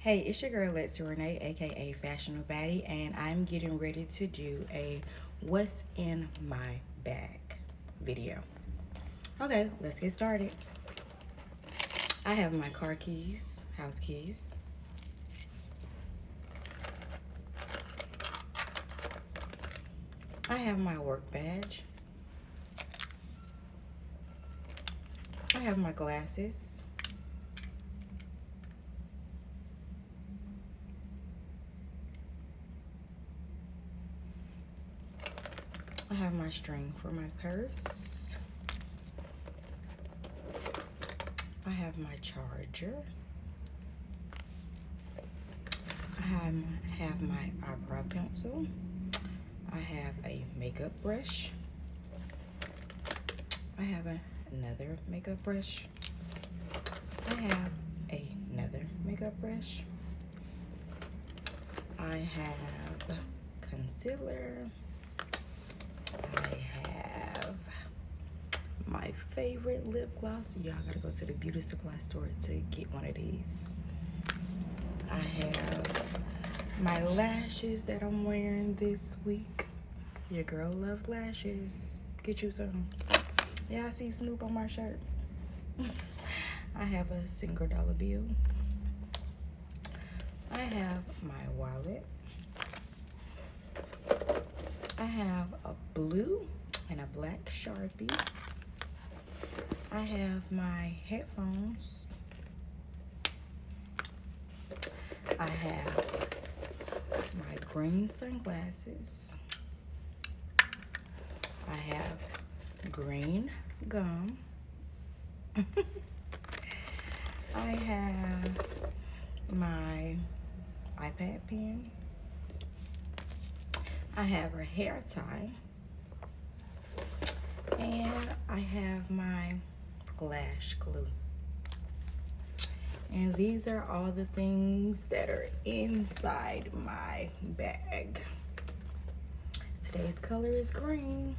Hey, it's your girl Lexi Renee, aka Fashionable Baddie, and I'm getting ready to do a what's in my bag video. Okay, let's get started. I have my car keys, house keys. I have my work badge. I have my glasses. I have my string for my purse. I have my charger. I have my eyebrow pencil. I have a makeup brush. I have another makeup brush. I have another makeup brush. I have concealer. I have my favorite lip gloss. Y'all gotta go to the beauty supply store to get one of these. I have my lashes that I'm wearing this week. Your girl loves lashes. Get you some. Yeah, I see Snoop on my shirt. I have a single dollar bill. I have my wallet. I have a blue and a black Sharpie. I have my headphones. I have my green sunglasses. I have green gum. I have my iPad pen. I have a hair tie. And I have my lash glue. And these are all the things that are inside my bag. Today's color is green.